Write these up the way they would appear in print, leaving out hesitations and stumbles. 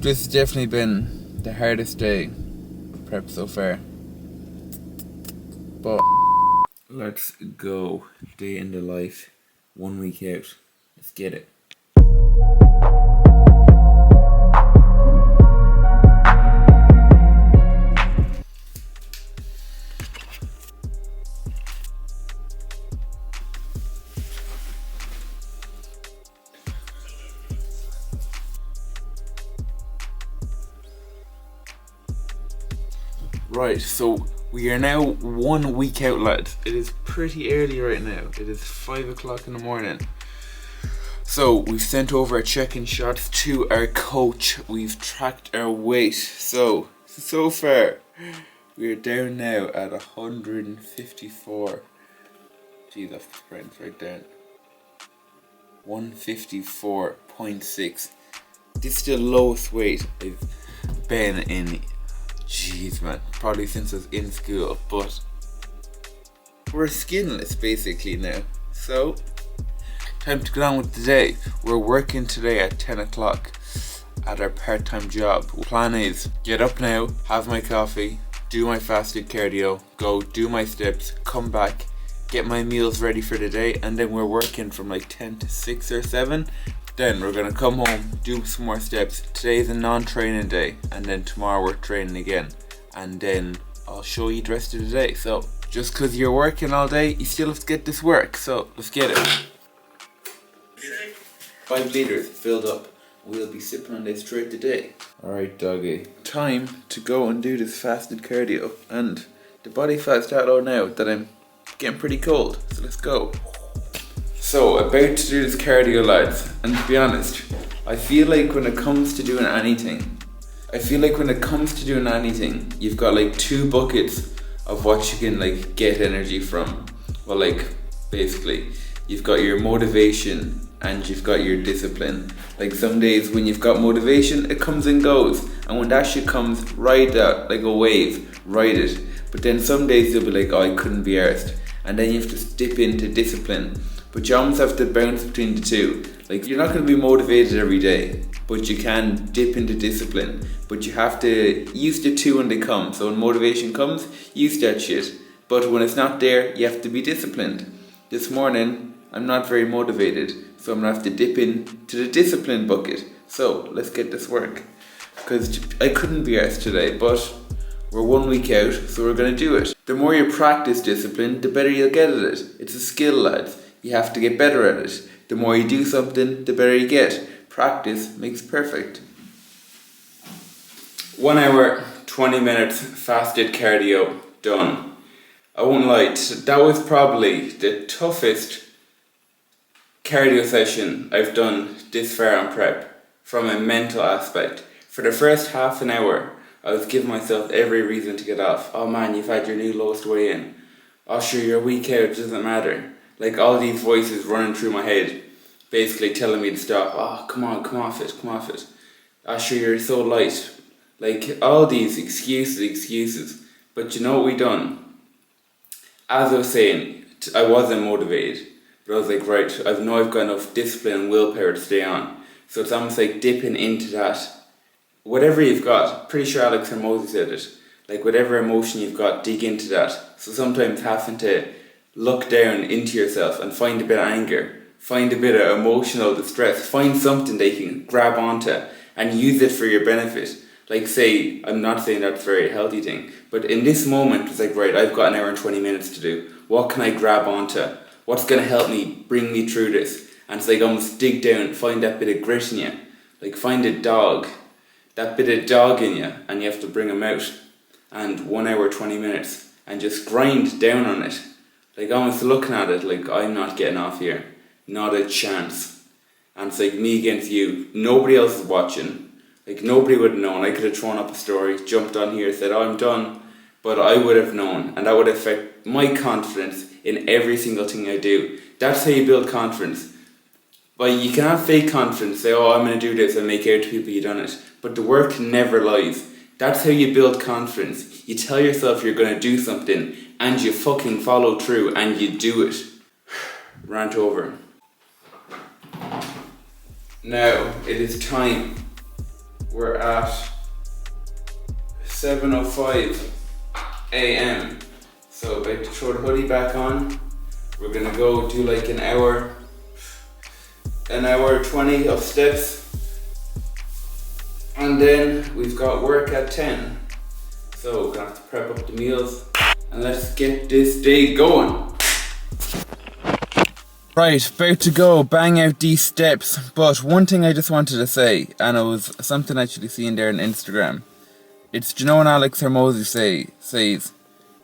This has definitely been the hardest day of prep so far. But let's go. Day in the life. 1 week out. Let's get it. Right, so we are now 1 week out, lads. It is pretty early right now. It is 5 o'clock in the morning. So we've sent over our check-in shots to our coach. We've tracked our weight. So far, we are down now at 154. Jeez, that's the sprint right down. 154.6. This is the lowest weight I've been in. Jeez, man, probably since I was in school, but we're skinless basically now. So, time to get on with the day. We're working today at 10 o'clock at our part-time job. The plan is get up now, have my coffee, do my fasted cardio, go do my steps, come back, get my meals ready for the day, and then we're working from like 10 to 6 or 7. Then we're gonna come home, do some more steps. Today's a non-training day, and then tomorrow we're training again. And then I'll show you the rest of the day. So, just cause you're working all day, you still have to get this work. So, let's get it. 5 liters filled up. We'll be sipping on this throughout the day. Alright, doggy. Time to go and do this fasted cardio. And the body fat's that low now that I'm getting pretty cold. So let's go. So, about to do this cardio, lads, and to be honest, I feel like when it comes to doing anything, you've got like 2 buckets of what you can like get energy from. Well, like, basically, you've got your motivation and you've got your discipline. Like some days when you've got motivation, it comes and goes, and when that shit comes, ride that like a wave, ride it. But then some days you'll be like, oh, I couldn't be arsed, and then you have to dip into discipline. But you almost have to bounce between the two. Like, you're not going to be motivated every day, but you can dip into discipline. But you have to use the two when they come. So when motivation comes, use that shit. But when it's not there, you have to be disciplined. This morning, I'm not very motivated, so I'm going to have to dip into the discipline bucket. So, let's get this work. Because I couldn't be arsed today, but we're 1 week out, so we're going to do it. The more you practice discipline, the better you'll get at it. It's a skill, lads. You have to get better at it. The more you do something, the better you get. Practice makes perfect. 1 hour, 20 minutes fasted cardio done. I won't lie, that was probably the toughest cardio session I've done this far on prep from a mental aspect. For the first half an hour, I was giving myself every reason to get off. Oh man, you've had your new lowest weigh in. Oh sure, you're a week out, it doesn't matter. Like all these voices running through my head, basically telling me to stop. Oh, come on, come off it. Ah, sure, you're so light. Like all these excuses. But you know what we done? As I was saying, I wasn't motivated. But I was like, right, I know I've got enough discipline and willpower to stay on. So it's almost like dipping into that. Whatever you've got, pretty sure Alex Hormozy said it. Like whatever emotion you've got, dig into that. So sometimes having to look down into yourself and find a bit of anger, find a bit of emotional distress, find something they can grab onto and use it for your benefit. Like say, I'm not saying that's a very healthy thing, but in this moment it's like, right, I've got an hour and 20 minutes to do. What can I grab onto? What's going to help me bring me through this? And it's like almost dig down, find that bit of grit in you. Like find a dog, that bit of dog in you, and you have to bring him out. And 1 hour, 20 minutes, and just grind down on it. Like almost looking at it like I'm not getting off here. Not a chance. And it's like me against you. Nobody else is watching. Like nobody would have known. I could have thrown up a story, jumped on here, said, oh, I'm done. But I would have known. And that would affect my confidence in every single thing I do. That's how you build confidence. But you can have fake confidence. Say, oh, I'm going to do this and make out to people you've done it. But the work never lies. That's how you build confidence. You tell yourself you're going to do something and you fucking follow through and you do it. Rant over. Now it is time we're at 7:05 a.m. So about to throw the hoodie back on. We're gonna go do like an hour 20 of steps. And then we've got work at 10. So we're gonna have to prep up the meals and let's get this day going. Right, about to go bang out these steps, but one thing I just wanted to say, and it was something I actually seen there on Instagram. It's, you know, when Alex Hermosi says,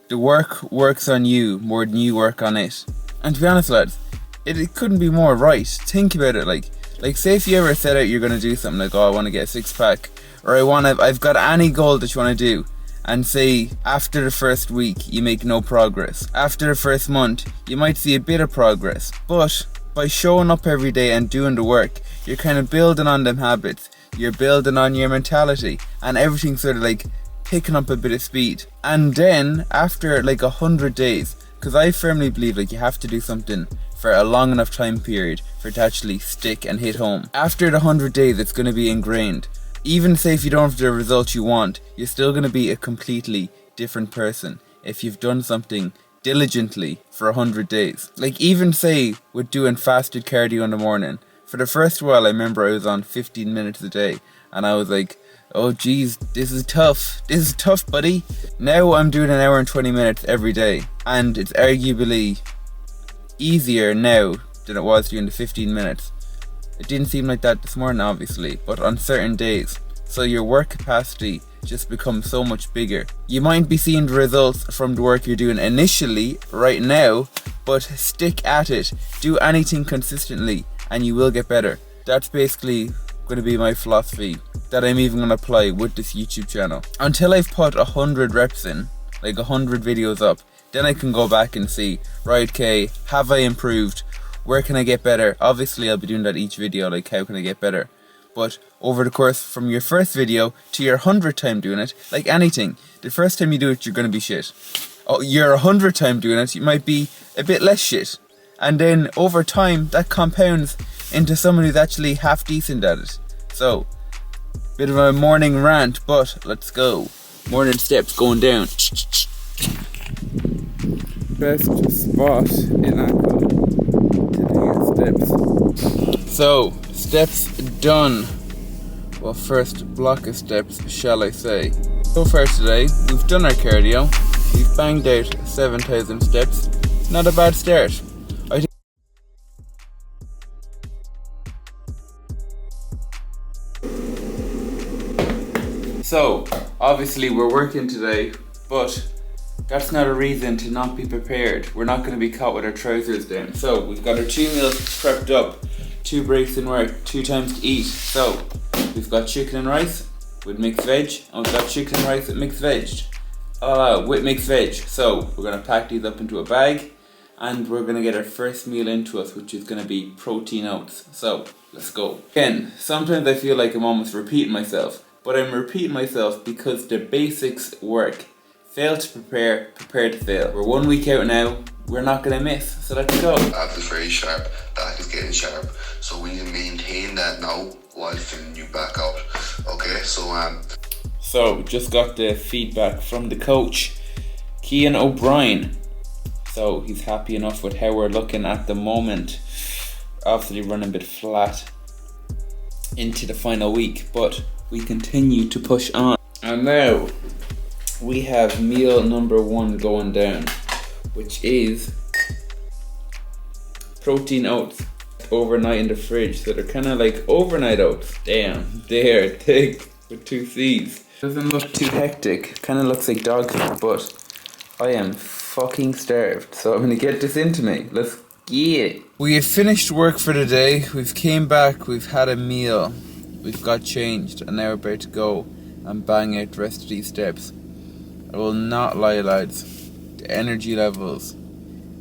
the work works on you more than you work on it. And to be honest, lads, it couldn't be more right. Think about it, like say if you ever set out you're gonna do something like, oh, I want to get a six pack, or I've got any goal that you want to do, and say after the first week you make no progress. After the first month you might see a bit of progress, but by showing up every day and doing the work, you're kind of building on them habits, you're building on your mentality, and everything's sort of like picking up a bit of speed. And then after like 100 days, because I firmly believe like you have to do something for a long enough time period for it to actually stick and hit home. After the 100 days it's going to be ingrained. Even say if you don't have the result you want, you're still going to be a completely different person if you've done something diligently for 100 days. Like even say with doing fasted cardio in the morning, for the first while I remember I was on 15 minutes a day and I was like, oh geez, this is tough, buddy. Now I'm doing an hour and 20 minutes every day, and it's arguably easier now than it was during the 15 minutes. It didn't seem like that this morning obviously, but on certain days. So your work capacity just becomes so much bigger. You might be seeing the results from the work you're doing initially, right now, but stick at it. Do anything consistently and you will get better. That's basically going to be my philosophy that I'm even going to apply with this YouTube channel. Until I've put 100 reps in, like 100 videos up, then I can go back and see, right, okay, have I improved? Where can I get better? Obviously I'll be doing that each video, like how can I get better? But over the course from your first video to your 100th time doing it, like anything, the first time you do it you're going to be shit. Oh, your 100th time doing it, you might be a bit less shit. And then over time that compounds into someone who's actually half decent at it. So, bit of a morning rant, but let's go. Morning steps going down. Best spot in Ackle to do steps. So, steps done. Well, first block of steps, shall I say. So far today, we've done our cardio. We've banged out 7,000 steps. Not a bad start. So, obviously we're working today, but that's not a reason to not be prepared. We're not going to be caught with our trousers down. So, we've got our 2 meals prepped up, 2 breaks in work, 2 times to eat. So, we've got chicken and rice with mixed veg, and we've got chicken and rice with mixed veg. With mixed veg. So, we're going to pack these up into a bag, and we're going to get our first meal into us, which is going to be protein oats. So, let's go. Again, sometimes I feel like I'm almost repeating myself. But I'm repeating myself because the basics work. Fail to prepare, prepare to fail. We're 1 week out now, we're not going to miss, so let's go. Ab is very sharp, back is getting sharp, so we need to maintain that now while filling you back out. Okay, So, just got the feedback from the coach, Cian O'Brien. So, he's happy enough with how we're looking at the moment. Obviously running a bit flat into the final week, but we continue to push on. And now we have meal number 1 going down, which is protein oats overnight in the fridge. So they're kind of like overnight oats. Damn, they're thick with 2 C's. Doesn't look too hectic, kind of looks like dog food, but I am fucking starved, so I'm gonna get this into me. Let's get it. We have finished work for the day, we've came back, we've had a meal. We've got changed and now we're about to go and bang out the rest of these steps. I will not lie, lads, the energy levels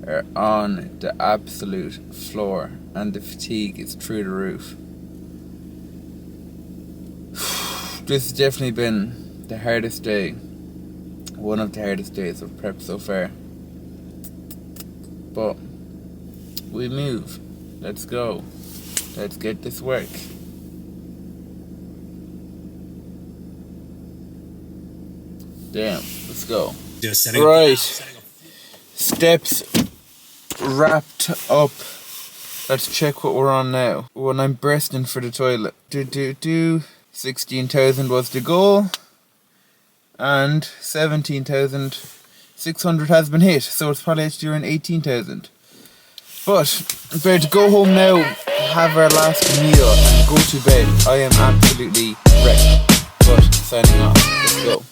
are on the absolute floor and the fatigue is through the roof. This has definitely been the hardest day, one of the hardest days of prep so far. But we move, let's go, let's get this work. Damn, let's go. Right, steps wrapped up. Let's check what we're on now. When I'm breasting for the toilet. 16,000 was the goal. And 17,600 has been hit. So it's probably actually around 18,000. But I'm ready to go home now, have our last meal and go to bed. I am absolutely wrecked. But signing off. Let's go.